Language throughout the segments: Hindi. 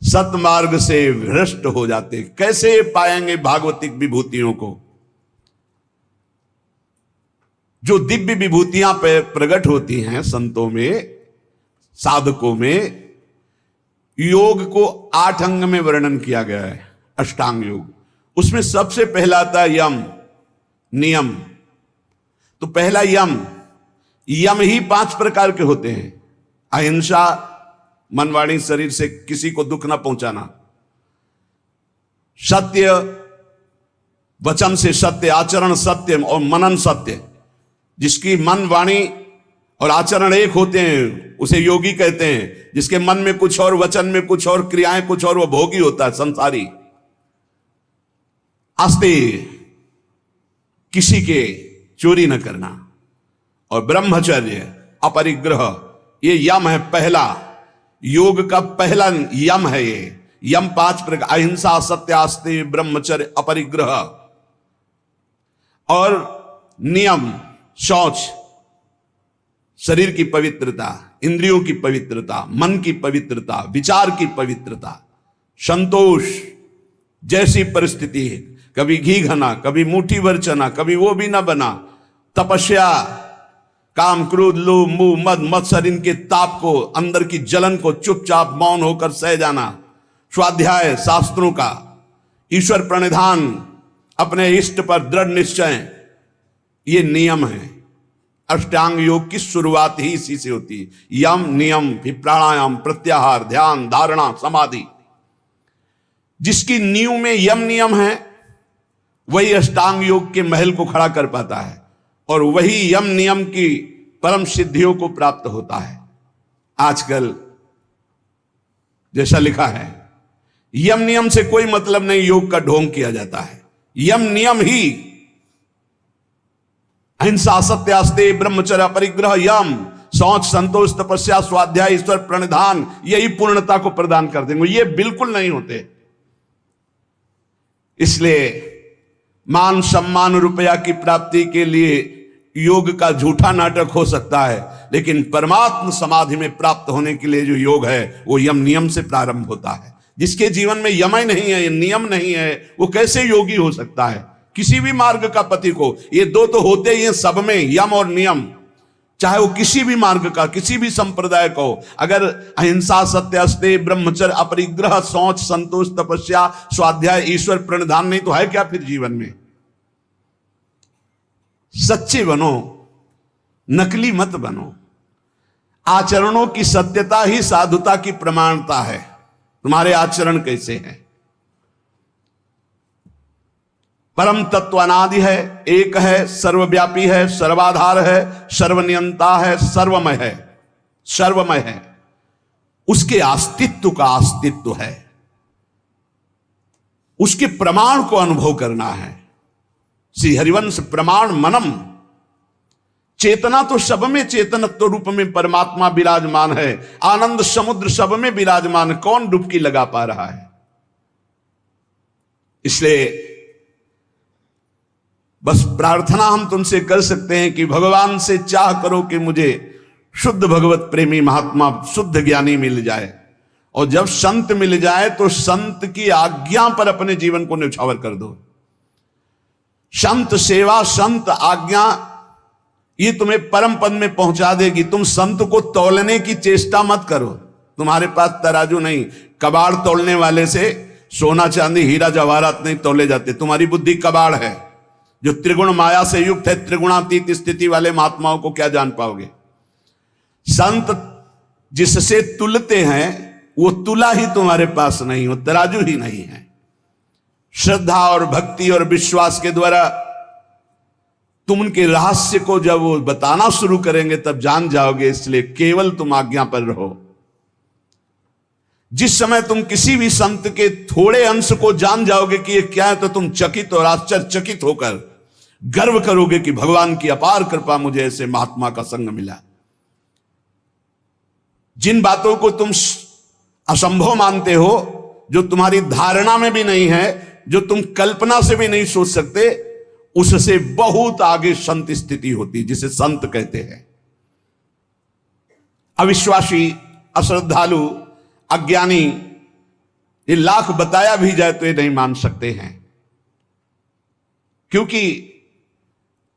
सतमार्ग से भ्रष्ट हो जाते। कैसे पाएंगे भागवतिक विभूतियों को? जो दिव्य विभूतियां प्रकट होती हैं संतों में, साधकों में, योग को 8 अंग में वर्णन किया गया है, अष्टांग योग। उसमें सबसे पहला आता है यम, नियम। तो पहला यम, यम ही 5 प्रकार के होते हैं। अहिंसा, मन वाणी शरीर से किसी को दुख ना पहुंचाना। सत्य, वचन से सत्य, आचरण सत्य और मनन सत्य। जिसकी मन वाणी और आचरण एक होते हैं उसे योगी कहते हैं। जिसके मन में कुछ और, वचन में कुछ और, क्रियाएं कुछ और, वो भोगी होता है, संसारी। आस्ते, किसी के चोरी न करना। और ब्रह्मचर्य, अपरिग्रह, ये यम है पहला, योग का पहला यम है ये। यम 5 प्रकार, अहिंसा, सत्य, आस्ते, ब्रह्मचर्य, अपरिग्रह। और नियम, शौच, शरीर की पवित्रता, इंद्रियों की पवित्रता, मन की पवित्रता, विचार की पवित्रता, संतोष, जैसी परिस्थिति है, कभी घी घना, कभी मुट्ठी भर चना, कभी वो भी ना बना। तपस्या, काम, क्रोध, लोभ, मोह, मद, मत्सर, इनके ताप को, अंदर की जलन को चुपचाप मौन होकर सह जाना। स्वाध्याय शास्त्रों का, ईश्वर प्रणिधान, अपने इष्ट पर दृढ़ निश्चय, ये नियम है। अष्टांग योग की शुरुआत ही इसी से होती है। यम, नियम, फिर प्राणायाम, प्रत्याहार, ध्यान, धारणा, समाधि। जिसकी नींव में यम नियम है वही अष्टांग योग के महल को खड़ा कर पाता है और वही यम नियम की परम सिद्धियों को प्राप्त होता है। आजकल जैसा लिखा है, यम नियम से कोई मतलब नहीं, योग का ढोंग किया जाता है। यम नियम ही अहिंसा, सत्य, आस्ते, ब्रह्मचर्य, परिग्रह, यम, शौच, संतोष, तपस्या, स्वाध्याय, ईश्वर प्रणिधान, यही पूर्णता को प्रदान कर देंगे। ये बिल्कुल नहीं होते। इसलिए मान सम्मान रुपया की प्राप्ति के लिए योग का झूठा नाटक हो सकता है, लेकिन परमात्म समाधि में प्राप्त होने के लिए जो योग है वो यम नियम से प्रारंभ होता है। जिसके जीवन में यम ही नहीं है, नियम नहीं है, वो कैसे योगी हो सकता है? किसी भी मार्ग का पति को ये दो तो होते ही हैं सब में, यम और नियम। चाहे वो किसी भी मार्ग का, किसी भी संप्रदाय को, अगर अहिंसा, सत्य, आस्ते, ब्रह्मचर्य, अपरिग्रह, शौच, संतोष, तपस्या, स्वाध्याय, ईश्वर प्रणिधान नहीं तो है क्या फिर जीवन में? सच्चे बनो, नकली मत बनो। आचरणों की सत्यता ही साधुता की प्रमाणता है। तुम्हारे आचरण कैसे हैं? परम तत्व अनादि है, एक है, सर्वव्यापी है, सर्वाधार है, सर्वनियंता है, सर्वमय है, सर्वमय है। उसके अस्तित्व का अस्तित्व है, उसके प्रमाण को अनुभव करना है। श्री हरिवंश प्रमाण मनम। चेतना तो सब में, चेतनत्व रूप में परमात्मा विराजमान है। आनंद समुद्र सब में विराजमान, कौन डुबकी लगा पा रहा है? इसलिए बस प्रार्थना हम तुमसे कर सकते हैं कि भगवान से चाह करो कि मुझे शुद्ध भगवत प्रेमी महात्मा, शुद्ध ज्ञानी मिल जाए। और जब संत मिल जाए तो संत की आज्ञा पर अपने जीवन को न्यौछावर कर दो। संत सेवा, संत आज्ञा, ये तुम्हें परम पद में पहुंचा देगी। तुम संत को तौलने की चेष्टा मत करो। तुम्हारे पास तराजू नहीं, कबाड़ तोलने वाले से सोना चांदी हीरा जवाहरात नहीं तोले जाते। तुम्हारी बुद्धि कबाड़ है जो त्रिगुण माया से युक्त है। त्रिगुणातीत स्थिति वाले महात्माओं को क्या जान पाओगे? संत जिससे तुलते हैं वो तुला ही तुम्हारे पास नहीं, वो तराजू ही नहीं है। श्रद्धा और भक्ति और विश्वास के द्वारा तुम उनके रहस्य को जब वो बताना शुरू करेंगे तब जान जाओगे। इसलिए केवल तुम आज्ञा पर रहो। जिस समय तुम किसी भी संत के थोड़े अंश को जान जाओगे कि ये क्या है, तो तुम चकित और आश्चर्यचकित होकर गर्व करोगे कि भगवान की अपार कृपा, मुझे ऐसे महात्मा का संग मिला। जिन बातों को तुम असंभव मानते हो, जो तुम्हारी धारणा में भी नहीं है, जो तुम कल्पना से भी नहीं सोच सकते, उससे बहुत आगे संत स्थिति होती, जिसे संत कहते हैं। अविश्वासी, अश्रद्धालु, अज्ञानी ये लाख बताया भी जाए तो ये नहीं मान सकते हैं, क्योंकि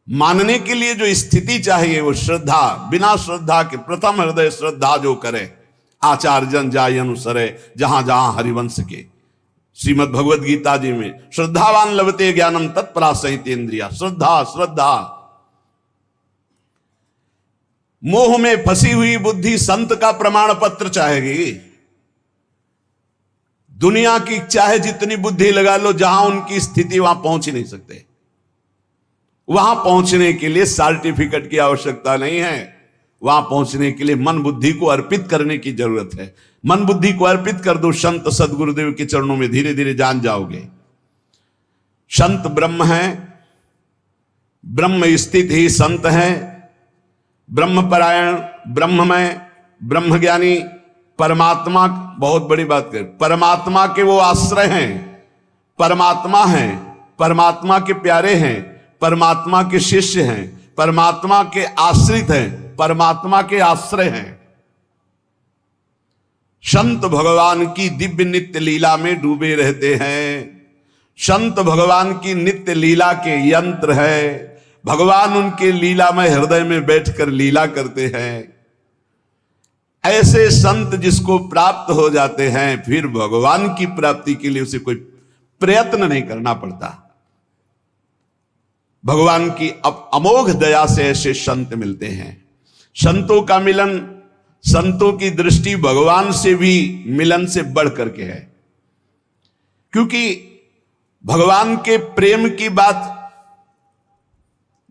मानने के लिए जो स्थिति चाहिए वो श्रद्धा, बिना श्रद्धा के प्रथम हृदय श्रद्धा जो करे आचार जन जाय अनुसरे, जहां जहां हरिवंश के श्रीमद् भगवद गीता जी में श्रद्धावान लभते ज्ञानम तत्परा सहित इंद्रिया। श्रद्धा श्रद्धा, मोह में फंसी हुई बुद्धि संत का प्रमाण पत्र चाहेगी। दुनिया की चाहे जितनी बुद्धि लगा लो, जहां उनकी स्थिति वहां पहुंच ही नहीं सकते। वहां पहुंचने के लिए सर्टिफिकेट की आवश्यकता नहीं है, वहां पहुंचने के लिए मन बुद्धि को अर्पित करने की जरूरत है। मन बुद्धि को अर्पित कर दो संत सदगुरुदेव के चरणों में, धीरे धीरे जान जाओगे। संत ब्रह्म है, ब्रह्म स्थित ही संत है, ब्रह्मपरायण, ब्रह्ममय, ब्रह्मज्ञानी, परमात्मा, बहुत बड़ी बात कर, परमात्मा के वो आश्रय हैं, परमात्मा हैं, परमात्मा के प्यारे हैं, परमात्मा के शिष्य हैं, परमात्मा के आश्रित हैं, परमात्मा के आश्रय हैं। संत भगवान की दिव्य नित्य लीला में डूबे रहते हैं। संत भगवान की नित्य लीला के यंत्र है। भगवान उनके लीलामय हृदय में बैठकर लीला करते हैं। ऐसे संत जिसको प्राप्त हो जाते हैं, फिर भगवान की प्राप्ति के लिए उसे कोई प्रयत्न नहीं करना पड़ता। भगवान की अमोघ दया से ऐसे संत मिलते हैं। संतों का मिलन, संतों की दृष्टि भगवान से भी मिलन से बढ़ करके है, क्योंकि भगवान के प्रेम की बात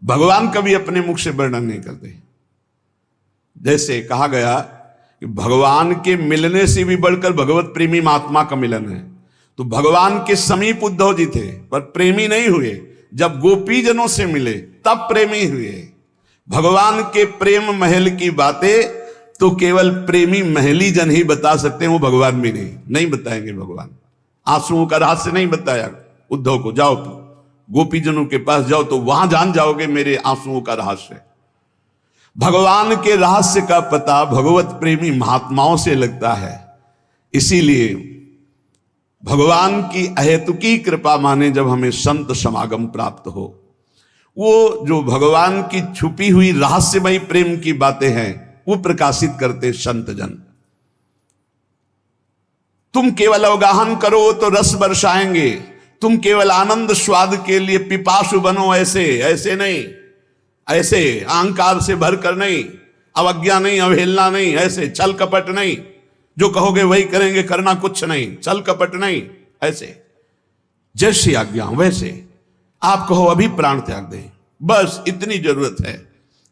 भगवान कभी अपने मुख से वर्णन नहीं करते। जैसे कहा गया कि भगवान के मिलने से भी बढ़कर भगवत प्रेमी महात्मा का मिलन है। तो भगवान के समीप उद्धव जी थे पर प्रेमी नहीं हुए, जब गोपीजनों से मिले तब प्रेमी हुए। भगवान के प्रेम महल की बातें तो केवल प्रेमी महली जन ही बता सकते हैं, वो भगवान भी नहीं बताएंगे। भगवान आंसुओं का रहस्य नहीं बताया उद्धव को, जाओ गोपीजनों के पास जाओ तो वहां जान जाओगे मेरे आंसुओं का रहस्य। भगवान के रहस्य का पता भगवत प्रेमी महात्माओं से लगता है। इसीलिए भगवान की अहेतुकी कृपा माने जब हमें संत समागम प्राप्त हो, वो जो भगवान की छुपी हुई रहस्यमयी प्रेम की बातें हैं वो प्रकाशित करते संत जन। तुम केवल अवगाहन करो तो रस बरसाएंगे, तुम केवल आनंद स्वाद के लिए पिपासु बनो, ऐसे नहीं, ऐसे अहंकार से भरकर नहीं, अवज्ञा नहीं, अवहेलना नहीं, ऐसे छल कपट नहीं, जो कहोगे वही करेंगे, करना कुछ नहीं, छल कपट नहीं, ऐसे जैसी आज्ञा वैसे। आप कहो अभी प्राण त्याग दें, बस इतनी जरूरत है।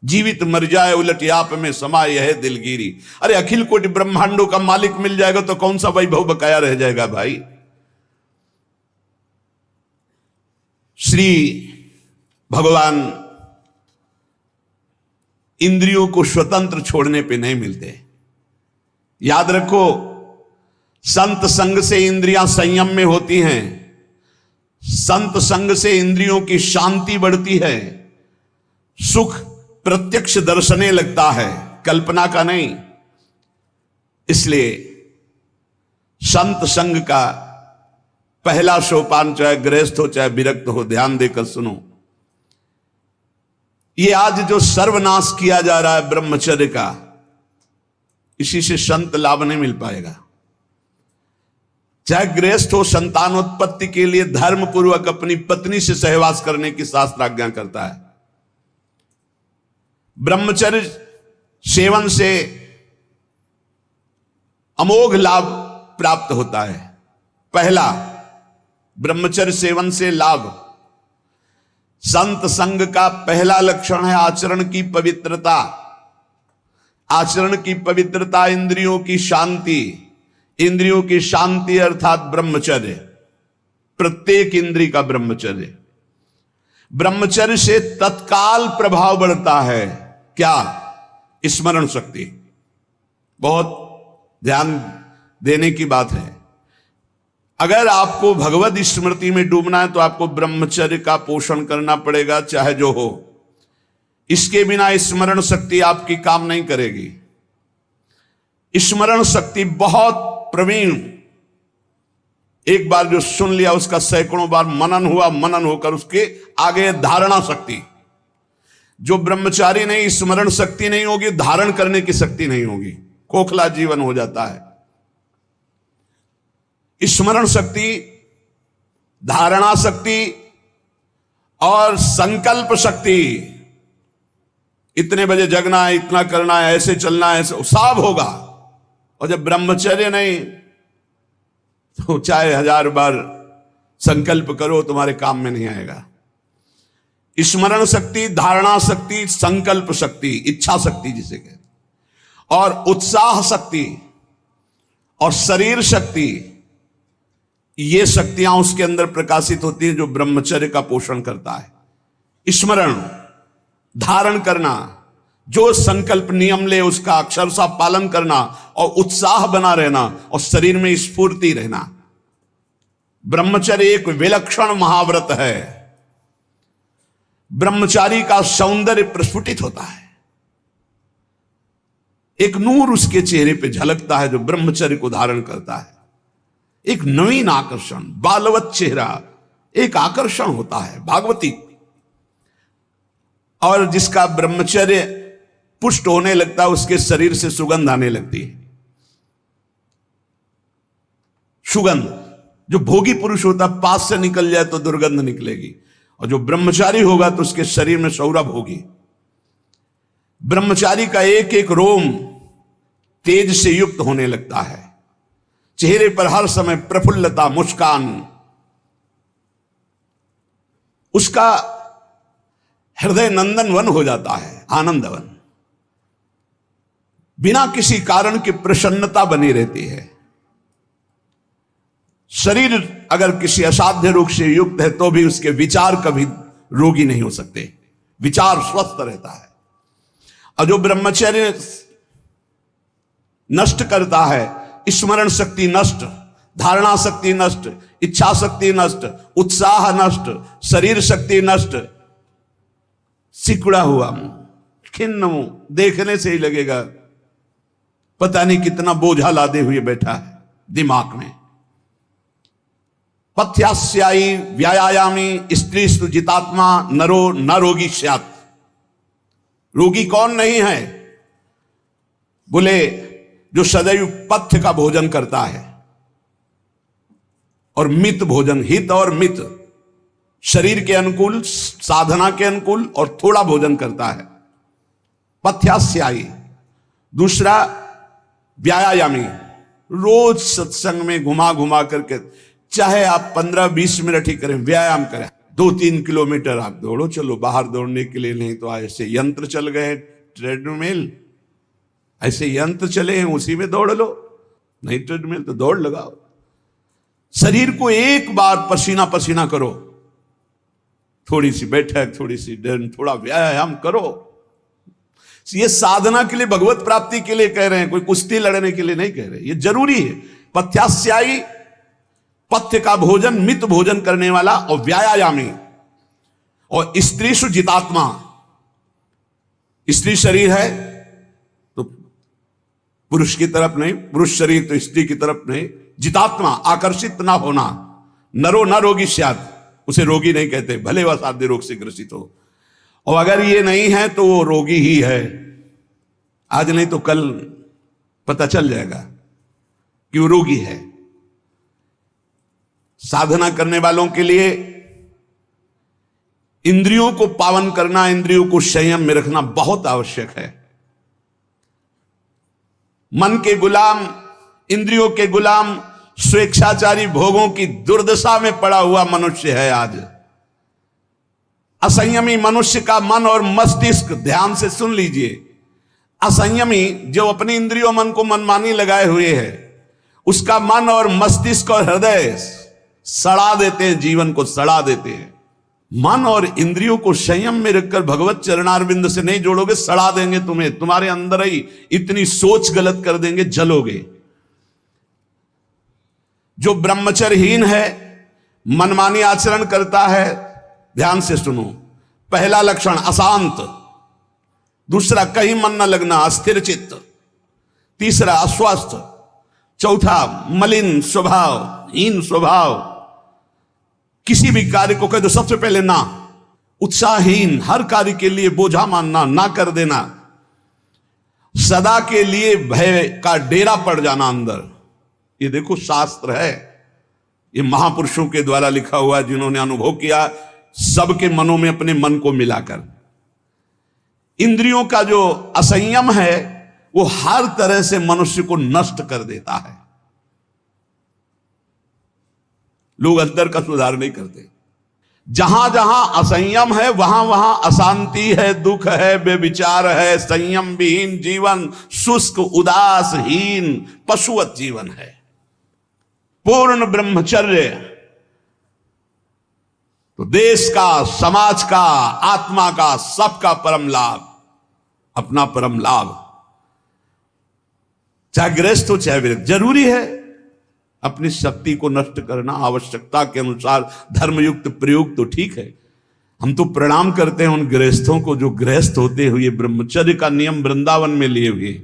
जीवित मर जाए उलट आप में समाये है दिलगिरी। अरे अखिल कोटि ब्रह्मांडों का मालिक मिल जाएगा तो कौन सा वैभव बकाया रह जाएगा भाई। श्री भगवान इंद्रियों को स्वतंत्र छोड़ने पे नहीं मिलते। याद रखो, संत संग से इंद्रियां संयम में होती हैं, संत संग से इंद्रियों की शांति बढ़ती है, सुख प्रत्यक्ष दर्शने लगता है, कल्पना का नहीं। इसलिए संत संग का पहला सोपान, चाहे गृहस्थ हो चाहे विरक्त हो, ध्यान देकर सुनो। ये आज जो सर्वनाश किया जा रहा है ब्रह्मचर्य का, इसी से संत लाभ नहीं मिल पाएगा। चाहे गृहस्थ हो, संतानोत्पत्ति के लिए धर्म पूर्वक अपनी पत्नी से सहवास करने की शास्त्र आज्ञा करता है। ब्रह्मचर्य सेवन से अमोघ लाभ प्राप्त होता है। पहला, ब्रह्मचर्य सेवन से लाभ। संत संग का पहला लक्षण है आचरण की पवित्रता। आचरण की पवित्रता, इंद्रियों की शांति। इंद्रियों की शांति अर्थात ब्रह्मचर्य, प्रत्येक इंद्रिय का ब्रह्मचर्य। ब्रह्मचर्य से तत्काल प्रभाव बढ़ता है। क्या? स्मरण शक्ति। बहुत ध्यान देने की बात है। अगर आपको भगवत स्मृति में डूबना है तो आपको ब्रह्मचर्य का पोषण करना पड़ेगा, चाहे जो हो। इसके बिना स्मरण शक्ति आपकी काम नहीं करेगी। स्मरण शक्ति बहुत प्रवीण, एक बार जो सुन लिया उसका सैकड़ों बार मनन हुआ, मनन होकर उसके आगे धारणा शक्ति। जो ब्रह्मचारी नहीं, स्मरण शक्ति नहीं होगी, धारण करने की शक्ति नहीं होगी, खोखला जीवन हो जाता है। स्मरण शक्ति, धारणा शक्ति और संकल्प शक्ति, इतने बजे जगना है, इतना करना है, ऐसे चलना है, ऐसे सब होगा। और जब ब्रह्मचर्य नहीं तो चाहे 1000 बार संकल्प करो तुम्हारे काम में नहीं आएगा। स्मरण शक्ति, धारणा शक्ति, संकल्प शक्ति, इच्छा शक्ति जिसे कहते, और उत्साह शक्ति और शरीर शक्ति, ये शक्तियां उसके अंदर प्रकाशित होती हैं जो ब्रह्मचर्य का पोषण करता है। स्मरण, धारण करना, जो संकल्प नियम ले उसका अक्षरशः पालन करना, और उत्साह बना रहना, और शरीर में स्फूर्ति रहना। ब्रह्मचर्य एक विलक्षण महाव्रत है। ब्रह्मचारी का सौंदर्य प्रस्फुटित होता है, एक नूर उसके चेहरे पे झलकता है जो ब्रह्मचर्य को धारण करता है। एक नवीन आकर्षण, बालवत चेहरा, एक आकर्षण होता है भागवती। और जिसका ब्रह्मचर्य पुष्ट होने लगता है उसके शरीर से सुगंध आने लगती है। सुगंध, जो भोगी पुरुष होता है पास से निकल जाए तो दुर्गंध निकलेगी, और जो ब्रह्मचारी होगा तो उसके शरीर में सौरभ होगी। ब्रह्मचारी का एक एक रोम तेज से युक्त होने लगता है, चेहरे पर हर समय प्रफुल्लता, मुस्कान, उसका हृदय नंदनवन हो जाता है, आनंदवन। बिना किसी कारण की प्रसन्नता बनी रहती है। शरीर अगर किसी असाध्य रोग से युक्त है तो भी उसके विचार कभी रोगी नहीं हो सकते, विचार स्वस्थ रहता है। और जो ब्रह्मचर्य नष्ट करता है, स्मरण शक्ति नष्ट, धारणा शक्ति नष्ट, इच्छा शक्ति नष्ट, उत्साह नष्ट, शरीर शक्ति नष्ट, सिकुड़ा हुआ मुंह, खिन्न मुंह, देखने से ही लगेगा पता नहीं कितना बोझा लादे हुए बैठा है दिमाग में। पथ्यास्यायी व्यायामी स्त्रीस्तु जितात्मा नरो न रोगी स्यात्। रोगी कौन नहीं है? बोले जो सदैव पथ्य का भोजन करता है और मित भोजन, हित और मित, शरीर के अनुकूल, साधना के अनुकूल, और थोड़ा भोजन करता है, पथ्यास्यायी। दूसरा व्यायामी, रोज सत्संग में घुमा घुमा करके, चाहे आप 15-20 मिनट ही करें, व्यायाम करें, 2-3 किलोमीटर आप दौड़ो, चलो बाहर दौड़ने के लिए, नहीं तो ऐसे यंत्र चल गए, ट्रेडमिल, ऐसे यंत्र चले हैं उसी में दौड़ लो, नहीं ट्रेडमिल तो दौड़ लगाओ। शरीर को एक बार पसीना पसीना करो, थोड़ी सी बैठक, थोड़ी सी डर, थोड़ा व्यायाम करो। ये साधना के लिए, भगवत प्राप्ति के लिए कह रहे हैं, कोई कुश्ती लड़ने के लिए नहीं कह रहे, ये जरूरी है। पथ्यास्यायी, पथ्य का भोजन, मित भोजन करने वाला, और व्यायामी, और स्त्रीषु जितात्मा। स्त्री शरीर है तो पुरुष की तरफ नहीं, पुरुष शरीर तो स्त्री की तरफ नहीं। जितात्मा, आकर्षित ना होना। नरो न रोगी स्यात्, उसे रोगी नहीं कहते, भले वह साध्य रोग से ग्रसित हो। और अगर ये नहीं है तो वो रोगी ही है। आज नहीं तो कल पता चल जाएगा कि वो रोगी है। साधना करने वालों के लिए इंद्रियों को पावन करना, इंद्रियों को संयम में रखना बहुत आवश्यक है। मन के गुलाम, इंद्रियों के गुलाम, स्वेच्छाचारी भोगों की दुर्दशा में पड़ा हुआ मनुष्य है आज। असंयमी मनुष्य का मन और मस्तिष्क, ध्यान से सुन लीजिए, असंयमी जो अपनी इंद्रियों मन को मनमानी लगाए हुए है, उसका मन और मस्तिष्क और हृदय सड़ा देते हैं, जीवन को सड़ा देते हैं। मन और इंद्रियों को संयम में रखकर भगवत चरणारविंद से नहीं जोड़ोगे, सड़ा देंगे तुम्हें, तुम्हारे अंदर ही इतनी सोच गलत कर देंगे, जलोगे। जो ब्रह्मचर्यहीन है, मनमानी आचरण करता है, ध्यान से सुनो, पहला लक्षण अशांत, दूसरा कहीं मन न लगना, अस्थिर चित्त, तीसरा अस्वस्थ, चौथा मलिन स्वभाव, हीन स्वभाव, किसी भी कार्य को कह दो सबसे पहले ना, उत्साहहीन, हर कार्य के लिए बोझा मानना, ना कर देना, सदा के लिए भय का डेरा पड़ जाना अंदर। ये देखो शास्त्र है, ये महापुरुषों के द्वारा लिखा हुआ है, जिन्होंने अनुभव किया सबके मनों में अपने मन को मिलाकर। इंद्रियों का जो असंयम है वो हर तरह से मनुष्य को नष्ट कर देता है। लोग अंदर का सुधार नहीं करते। जहां जहां असंयम है वहां वहां अशांति है, दुख है, बेविचार है, संयम विहीन जीवन, शुष्क उदासहीन पशुवत जीवन है। पूर्ण ब्रह्मचर्य तो देश का, समाज का, आत्मा का, सबका परम लाभ, अपना परम लाभ। चाहे गृहस्थ हो चाहे विरक्त, जरूरी है अपनी शक्ति को नष्ट करना, आवश्यकता के अनुसार धर्मयुक्त प्रयोग तो ठीक है। हम तो प्रणाम करते हैं उन गृहस्थों को जो गृहस्थ होते हुए ब्रह्मचर्य का नियम वृंदावन में लिए हुए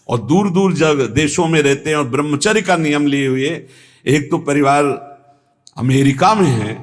और दूर दूर जगह देशों में रहते हैं और ब्रह्मचर्य का नियम लिए हुए। एक तो परिवार अमेरिका में है,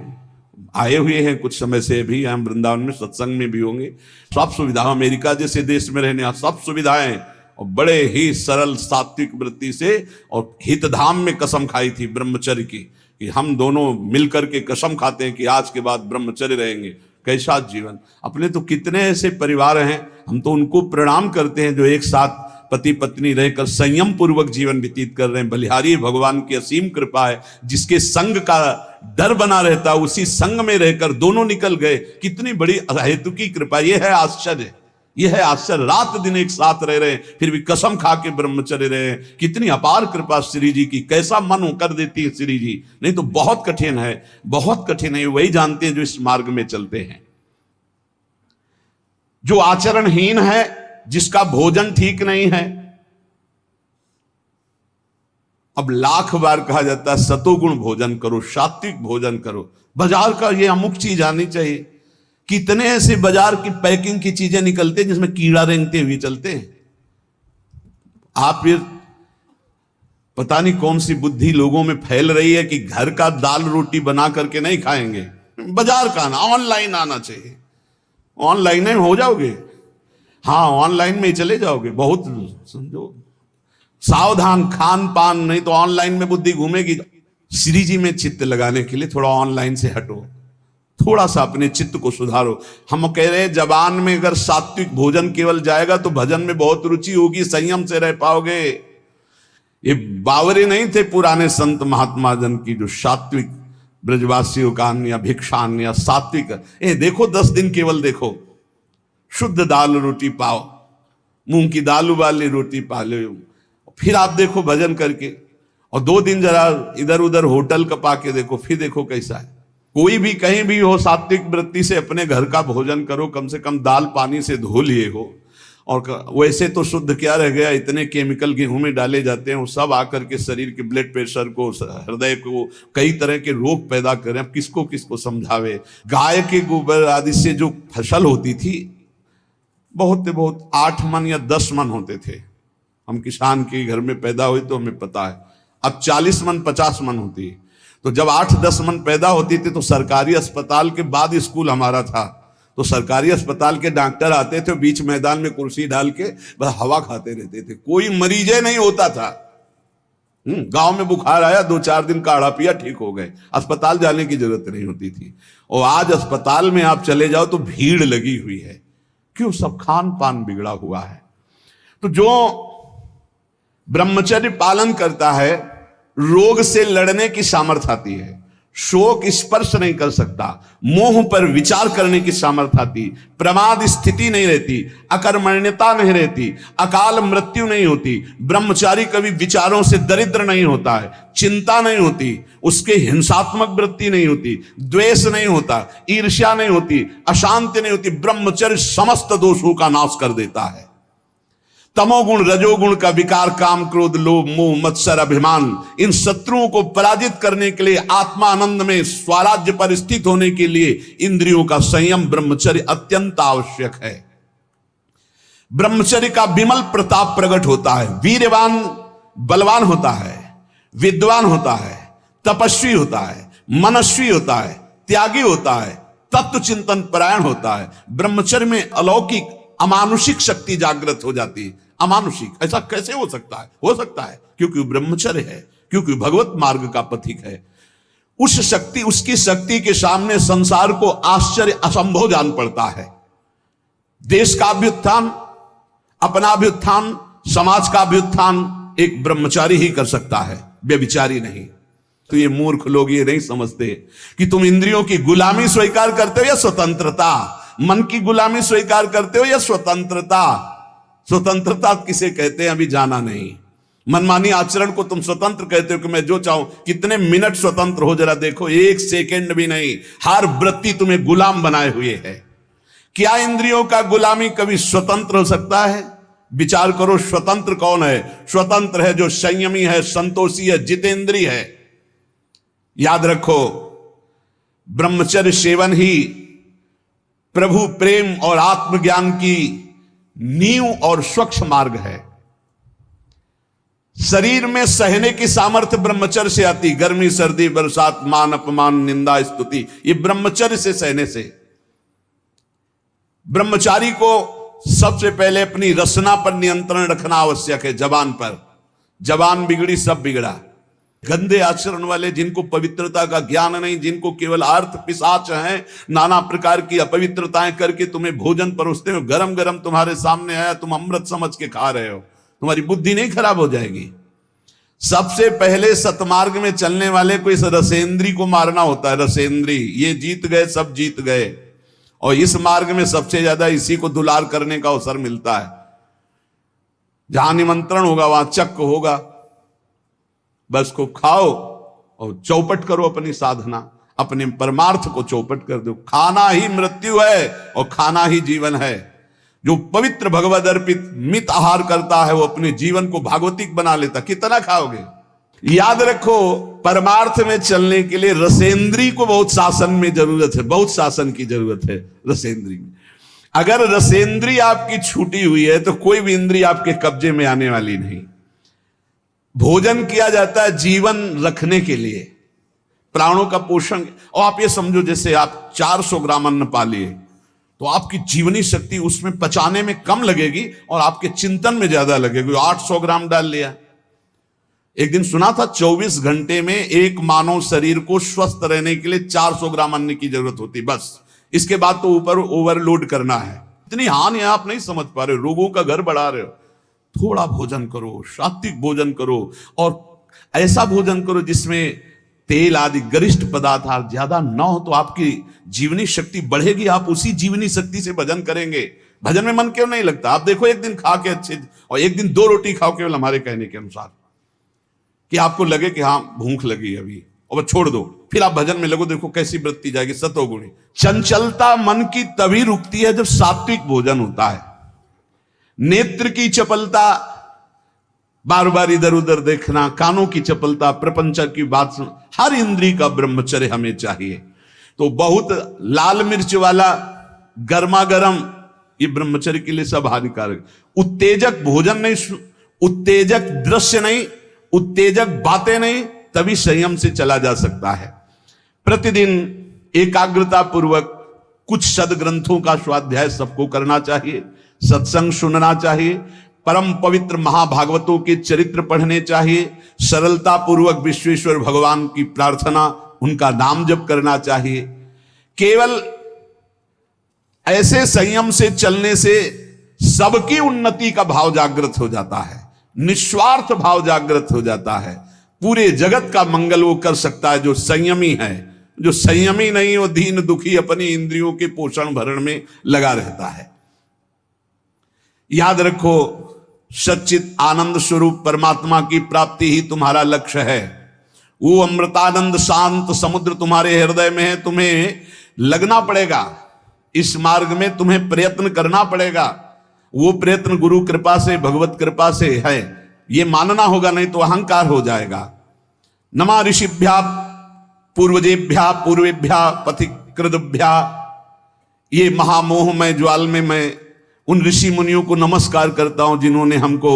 आए हुए हैं कुछ समय से, भी हम वृंदावन में सत्संग में भी होंगे। सब सुविधा, अमेरिका जैसे देश में रहने सब सुविधाएं, और बड़े ही सरल सात्विक वृत्ति से, और हितधाम में कसम खाई थी ब्रह्मचर्य की कि हम दोनों मिलकर के कसम खाते हैं कि आज के बाद ब्रह्मचर्य रहेंगे। कैसा जीवन! अपने तो कितने ऐसे परिवार हैं, हम तो उनको प्रणाम करते हैं जो एक साथ पति पत्नी रहकर संयम पूर्वक जीवन व्यतीत कर रहे हैं। बलिहारी भगवान की असीम कृपा है, जिसके संग का डर बना रहता उसी संग में रहकर दोनों निकल गए। कितनी बड़ी अहेतु की कृपा! यह है आश्चर्य, यह है आश्चर्य। रात दिन एक साथ रह रहे हैं, फिर भी कसम खा के ब्रह्मचर्य रहे हैं। कितनी अपार कृपा श्री जी की! कैसा मन कर देती है श्री जी, नहीं तो बहुत कठिन है, बहुत कठिन है। वही जानते हैं जो इस मार्ग में चलते हैं। जो आचरणहीन है, जिसका भोजन ठीक नहीं है, अब लाख बार कहा जाता है सतोगुण भोजन करो, सात्विक भोजन करो। बाजार का ये अमुक चीज आनी चाहिए। कितने ऐसे बाजार की पैकिंग की चीजें निकलते हैं जिसमें कीड़ा रेंगते हुए चलते हैं। आप फिर पता नहीं कौन सी बुद्धि लोगों में फैल रही है कि घर का दाल रोटी बना करके नहीं खाएंगे, बाजार का आना, ऑनलाइन आना चाहिए। ऑनलाइन में हो जाओगे, हाँ ऑनलाइन में ही चले जाओगे। बहुत समझो सावधान, खान पान, नहीं तो ऑनलाइन में बुद्धि घूमेगी। श्री जी में चित्त लगाने के लिए थोड़ा ऑनलाइन से हटो, थोड़ा सा अपने चित्त को सुधारो। हम कह रहे हैं जबान में अगर सात्विक भोजन केवल जाएगा तो भजन में बहुत रुचि होगी, संयम से रह पाओगे। ये बावरे नहीं थे पुराने संत महात्मा जन की जो सात्विक ब्रजवासियों का अन्न या भिक्षान्न या सात्विक, ये देखो 10 दिन केवल देखो, शुद्ध दाल रोटी पाओ, मूंग की दाल वाली रोटी पा लो, फिर आप देखो भजन करके, और 2 दिन जरा इधर उधर होटल का पाके देखो, फिर देखो कैसा है। कोई भी कहीं भी हो, सात्विक वृत्ति से अपने घर का भोजन करो, कम से कम दाल पानी से धो लिए हो। और वैसे तो शुद्ध क्या रह गया, इतने केमिकल गेहूं में डाले जाते हैं, वो सब आकर के शरीर के ब्लड प्रेशर को, हृदय को, कई तरह के रोग पैदा करें। अब किसको किसको समझावे। गाय के गोबर आदि से जो फसल होती थी, बहुत 8 मन या 10 मन होते थे। हम किसान के घर में पैदा हुए तो हमें पता है। अब 40 मन 50 मन होती है। तो जब 8-10 मन पैदा होती थी तो सरकारी अस्पताल के बाद स्कूल हमारा था, तो सरकारी अस्पताल के डॉक्टर आते थे, बीच मैदान में कुर्सी डाल के बस हवा खाते रहते थे, कोई मरीजे नहीं होता था। गांव में बुखार आया, 2-4 दिन काढ़ा पिया, ठीक हो गए, अस्पताल जाने की जरूरत नहीं होती थी। और आज अस्पताल में आप चले जाओ तो भीड़ लगी हुई है। क्यों? सब खान पान बिगड़ा हुआ है। तो जो ब्रह्मचर्य पालन करता है, रोग से लड़ने की सामर्थ्य आती है, शोक स्पर्श नहीं कर सकता, मोह पर विचार करने की सामर्थ्य आती, प्रमाद स्थिति नहीं रहती, अकर्मण्यता नहीं रहती, अकाल मृत्यु नहीं होती। ब्रह्मचारी कभी विचारों से दरिद्र नहीं होता है, चिंता नहीं होती, उसके हिंसात्मक वृत्ति नहीं होती, द्वेष नहीं होता, ईर्ष्या नहीं होती, अशांति नहीं होती। ब्रह्मचर्य समस्त दोषों का नाश कर देता है। तमोगुण रजोगुण का विकार, काम क्रोध लोभ मोह मत्सर अभिमान, इन शत्रुओं को पराजित करने के लिए, आत्मानंद में स्वराज्य पर स्थित होने के लिए इंद्रियों का संयम ब्रह्मचर्य अत्यंत आवश्यक है। ब्रह्मचर्य का विमल प्रताप प्रकट होता है। वीरवान बलवान होता है, विद्वान होता है, तपस्वी होता है, मनस्वी होता है, त्यागी होता है, तत्व चिंतन परायण होता है। ब्रह्मचर्य में अलौकिक अमानुषिक शक्ति जागृत हो जाती है। अमानुषिक ऐसा कैसे हो सकता है? हो सकता है क्योंकि ब्रह्मचर्य है, क्योंकि भगवत मार्ग का पथिक है। उस शक्ति, उसकी शक्ति के सामने संसार को आश्चर्य असंभव जान पड़ता है। देश का अभ्युत्थान, अपना अभ्युत्थान, समाज का अभ्युत्थान एक ब्रह्मचारी ही कर सकता है, व्यभिचारी नहीं। तो ये मूर्ख लोग ये नहीं समझते कि तुम इंद्रियों की गुलामी स्वीकार करते हो या स्वतंत्रता, मन की गुलामी स्वीकार करते हो या स्वतंत्रता। स्वतंत्रता किसे कहते हैं अभी जाना नहीं। मनमानी आचरण को तुम स्वतंत्र कहते हो कि मैं जो चाहूं। कितने मिनट स्वतंत्र हो जरा देखो, एक सेकंड भी नहीं। हर वृत्ति तुम्हें गुलाम बनाए हुए है। क्या इंद्रियों का गुलामी कभी स्वतंत्र हो सकता है? विचार करो, स्वतंत्र कौन है? स्वतंत्र है जो संयमी है, संतोषी है, जितेंद्री है। याद रखो, ब्रह्मचर्य सेवन ही प्रभु प्रेम और आत्मज्ञान की नींव और स्वच्छ मार्ग है। शरीर में सहने की सामर्थ्य ब्रह्मचर्य से आती। गर्मी, सर्दी, बरसात, मान अपमान, निंदा, स्तुति, ये ब्रह्मचर्य से सहने से। ब्रह्मचारी को सबसे पहले अपनी रसना पर नियंत्रण रखना आवश्यक है। जबान पर, जबान बिगड़ी सब बिगड़ा। गंदे आचरण वाले, जिनको पवित्रता का ज्ञान नहीं, जिनको केवल अर्थ पिशाच हैं, नाना प्रकार की अपवित्रताएं करके तुम्हें भोजन परोसते हो, गरम गरम तुम्हारे सामने आया, तुम अमृत समझ के खा रहे हो, तुम्हारी बुद्धि नहीं खराब हो जाएगी? सबसे पहले सतमार्ग में चलने वाले को इस रसेंद्री को मारना होता है। रसेंद्री, ये जीत गए, सब जीत गए। और इस मार्ग में सबसे ज्यादा इसी को दुलार करने का अवसर मिलता है। जहां निमंत्रण होगा वहां चक्क होगा। बस को खाओ और चौपट करो अपनी साधना, अपने परमार्थ को चौपट कर दो। खाना ही मृत्यु है और खाना ही जीवन है। जो पवित्र भगवद अर्पित मित आहार करता है वो अपने जीवन को भागवतिक बना लेता। कितना खाओगे? याद रखो, परमार्थ में चलने के लिए रसेंद्री को बहुत शासन में जरूरत है, बहुत शासन की जरूरत है रसेंद्री में। अगर रसेंद्री आपकी छूटी हुई है तो कोई भी इंद्री आपके कब्जे में आने वाली नहीं। भोजन किया जाता है जीवन रखने के लिए, प्राणों का पोषण। और आप ये समझो, जैसे आप 400 ग्राम अन्न पा लिए तो आपकी जीवनी शक्ति उसमें पचाने में कम लगेगी और आपके चिंतन में ज्यादा लगेगी। 800 ग्राम डाल लिया। एक दिन सुना था 24 घंटे में एक मानव शरीर को स्वस्थ रहने के लिए 400 ग्राम अन्न की जरूरत होती, बस। इसके बाद तो ऊपर ओवरलोड करना है। इतनी हानि आप नहीं समझ पा रहे हो, रोगों का घर बढ़ा रहे हो। थोड़ा भोजन करो, सात्विक भोजन करो, और ऐसा भोजन करो जिसमें तेल आदि गरिष्ठ पदार्थ ज्यादा न हो, तो आपकी जीवनी शक्ति बढ़ेगी। आप उसी जीवनी शक्ति से भजन करेंगे। भजन में मन क्यों नहीं लगता? आप देखो, एक दिन खा के अच्छे, और एक दिन 2 रोटी खाओ केवल हमारे कहने के अनुसार, कि आपको लगे कि हाँ भूख लगी अभी, और छोड़ दो। फिर आप भजन में लगो, देखो कैसी वृत्ति जाएगी, सतोगुणी। चंचलता मन की तभी रुकती है जब सात्विक भोजन होता है। नेत्र की चपलता, बार बार इधर उधर देखना, कानों की चपलता, प्रपंच की बात सुन, हर इंद्री का ब्रह्मचर्य हमें चाहिए। तो बहुत लाल मिर्च वाला गर्मा गर्म, ये ब्रह्मचर्य के लिए सब हानिकारक। उत्तेजक भोजन नहीं, उत्तेजक दृश्य नहीं, उत्तेजक बातें नहीं, तभी संयम से चला जा सकता है। प्रतिदिन एकाग्रता पूर्वक कुछ सदग्रंथों का स्वाध्याय सबको करना चाहिए, सत्संग सुनना चाहिए, परम पवित्र महाभागवतों के चरित्र पढ़ने चाहिए, सरलता पूर्वक विश्वेश्वर भगवान की प्रार्थना, उनका नाम जप करना चाहिए। केवल ऐसे संयम से चलने से सबकी उन्नति का भाव जागृत हो जाता है, निस्वार्थ भाव जागृत हो जाता है। पूरे जगत का मंगल वो कर सकता है जो संयमी है। जो संयमी नहीं, वो दीन दुखी अपनी इंद्रियों के पोषण भरण में लगा रहता है। याद रखो, सच्चित आनंद स्वरूप परमात्मा की प्राप्ति ही तुम्हारा लक्ष्य है। वो अमृतानंद शांत समुद्र तुम्हारे हृदय में है। तुम्हें लगना पड़ेगा इस मार्ग में, तुम्हें प्रयत्न करना पड़ेगा। वो प्रयत्न गुरु कृपा से, भगवत कृपा से है, ये मानना होगा, नहीं तो अहंकार हो जाएगा। नमा ऋषिभ्या पूर्वजेभ्या पूर्वेभ्या पथिकृतभ्या, ये महामोह में ज्वाल में मैं उन ऋषि मुनियों को नमस्कार करता हूं जिन्होंने हमको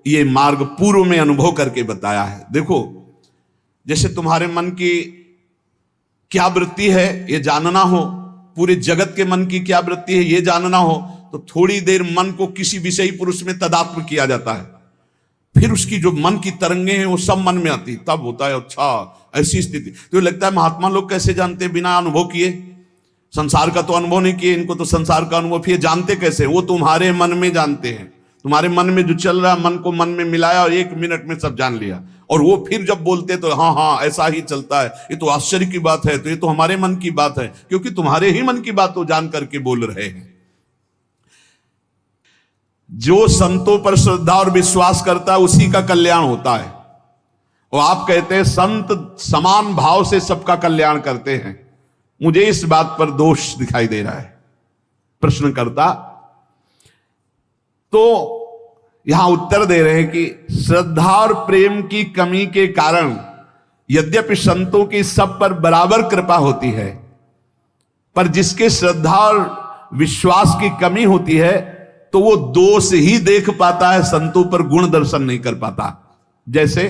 ये मार्ग पूर्व में अनुभव करके बताया है। देखो, जैसे तुम्हारे मन की क्या वृत्ति है ये जानना हो, पूरे जगत के मन की क्या वृत्ति है ये जानना हो, तो थोड़ी देर मन को किसी विषयी पुरुष में तदात्म किया जाता है, फिर उसकी जो मन की तरंगे हैं वो सब मन में आती, तब होता है अच्छा ऐसी स्थिति। तो लगता है महात्मा लोग कैसे जानते बिना अनुभव किए, संसार का तो अनुभव नहीं किए, इनको तो संसार का अनुभव किए, जानते कैसे? वो तुम्हारे मन में जानते हैं, तुम्हारे मन में जो चल रहा है मन को मन में मिलाया और 1 मिनट में सब जान लिया, और वो फिर जब बोलते तो हाँ हाँ ऐसा ही चलता है, ये तो आश्चर्य की बात है, तो ये तो हमारे मन की बात है, क्योंकि तुम्हारे ही मन की बात वो जान करके बोल रहे हैं। जो संतों पर श्रद्धा और विश्वास करता है उसी का कल्याण होता है। और आप कहते हैं संत समान भाव से सबका कल्याण करते हैं, मुझे इस बात पर दोष दिखाई दे रहा है। प्रश्नकर्ता तो यहां उत्तर दे रहे हैं कि श्रद्धा और प्रेम की कमी के कारण यद्यपि संतों की सब पर बराबर कृपा होती है, पर जिसके श्रद्धा और विश्वास की कमी होती है तो वो दोष ही देख पाता है, संतों पर गुण दर्शन नहीं कर पाता। जैसे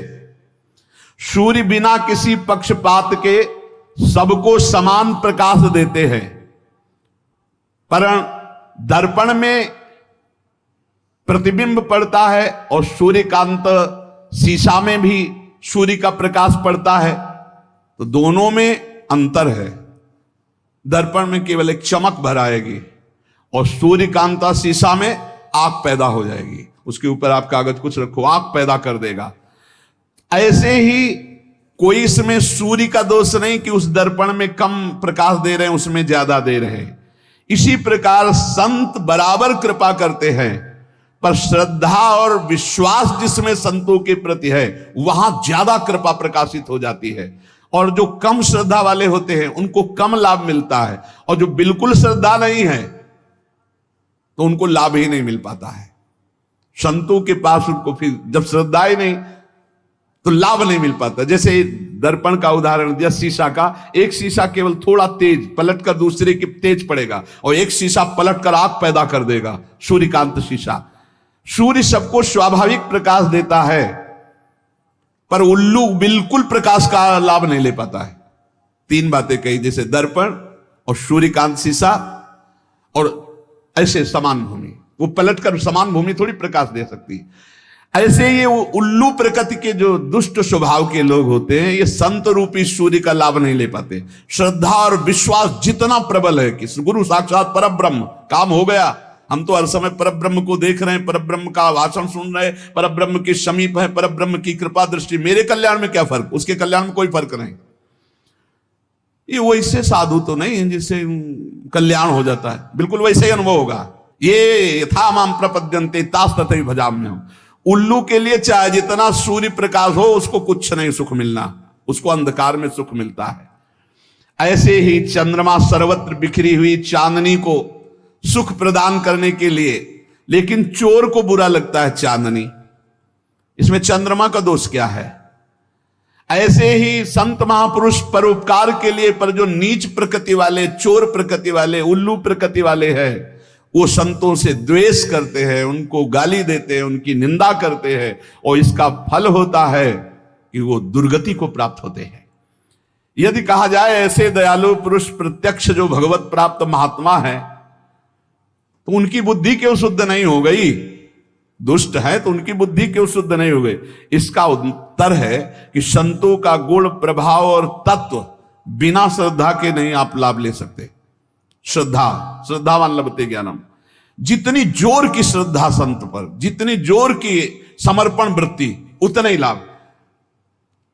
सूर्य बिना किसी पक्षपात के सबको समान प्रकाश देते हैं, पर दर्पण में प्रतिबिंब पड़ता है और सूर्यकांत शीशा में भी सूर्य का प्रकाश पड़ता है, तो दोनों में अंतर है। दर्पण में केवल एक चमक भर आएगी और सूर्यकांता शीशा में आग पैदा हो जाएगी, उसके ऊपर आप कागज कुछ रखो आग पैदा कर देगा। ऐसे ही कोई इसमें सूर्य का दोष नहीं कि उस दर्पण में कम प्रकाश दे रहे हैं उसमें ज्यादा दे रहे हैं। इसी प्रकार संत बराबर कृपा करते हैं, पर श्रद्धा और विश्वास जिसमें संतों के प्रति है वहां ज्यादा कृपा प्रकाशित हो जाती है, और जो कम श्रद्धा वाले होते हैं उनको कम लाभ मिलता है, और जो बिल्कुल श्रद्धा नहीं है तो उनको लाभ ही नहीं मिल पाता है। संतों के पास उनको फिर जब श्रद्धा ही नहीं तो लाभ नहीं मिल पाता। जैसे दर्पण का उदाहरण दिया, शीशा का, एक शीशा केवल थोड़ा तेज पलट कर दूसरे के तेज पड़ेगा, और एक शीशा पलट कर आग पैदा कर देगा, सूर्यकांत शीशा। सूर्य सबको स्वाभाविक प्रकाश देता है, पर उल्लू बिल्कुल प्रकाश का लाभ नहीं ले पाता है। 3 बातें कही, जैसे दर्पण और सूर्यकांत शीशा और ऐसे समान भूमि, वो पलटकर समान भूमि थोड़ी प्रकाश दे सकती है। ऐसे ये उल्लू प्रकृति के जो दुष्ट स्वभाव के लोग होते हैं ये संत रूपी सूर्य का लाभ नहीं ले पाते। श्रद्धा और विश्वास जितना प्रबल है कि गुरु साक्षात परब्रह्म, काम हो गया, हम तो हर समय परब्रह्म को देख रहे हैं, परब्रह्म का भाषण सुन रहे हैं, परब्रह्म के समीप है, परब्रह्म की कृपा दृष्टि, मेरे कल्याण में क्या फर्क, उसके कल्याण में कोई फर्क नहीं। ये वैसे साधु तो नहीं है जिससे कल्याण हो जाता है, बिल्कुल वैसे ही अनुभव होगा। ये यथा माम प्रपद्यन्ते तास तथैव भजाम्यहम्। उल्लू के लिए चाहे जितना सूर्य प्रकाश हो उसको कुछ नहीं सुख मिलना, उसको अंधकार में सुख मिलता है। ऐसे ही चंद्रमा सर्वत्र बिखरी हुई चांदनी को सुख प्रदान करने के लिए, लेकिन चोर को बुरा लगता है चांदनी, इसमें चंद्रमा का दोष क्या है? ऐसे ही संत महापुरुष परोपकार के लिए, पर जो नीच प्रकृति वाले, चोर प्रकृति वाले, उल्लू प्रकृति वाले हैं, वो संतों से द्वेष करते हैं, उनको गाली देते हैं, उनकी निंदा करते हैं, और इसका फल होता है कि वो दुर्गति को प्राप्त होते हैं। यदि कहा जाए ऐसे दयालु पुरुष प्रत्यक्ष जो भगवत प्राप्त महात्मा है तो उनकी बुद्धि क्यों शुद्ध नहीं हो गई? दुष्ट है तो उनकी बुद्धि क्यों शुद्ध नहीं हो गई? इसका उत्तर है कि संतों का गुण, प्रभाव और तत्व बिना श्रद्धा के नहीं आप लाभ ले सकते। श्रद्धावान लभते ज्ञानम, जितनी जोर की श्रद्धा संत पर, जितनी जोर की समर्पण वृत्ति, उतना ही लाभ।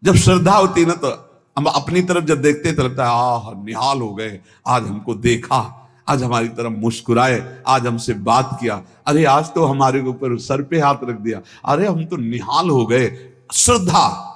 जब श्रद्धा होती ना तो हम अपनी तरफ जब देखते तो लगता है आह निहाल हो गए, आज हमको देखा, आज हमारी तरफ मुस्कुराए, आज हमसे बात किया, अरे आज तो हमारे ऊपर सर पे हाथ रख दिया, अरे हम तो निहाल हो गए। श्रद्धा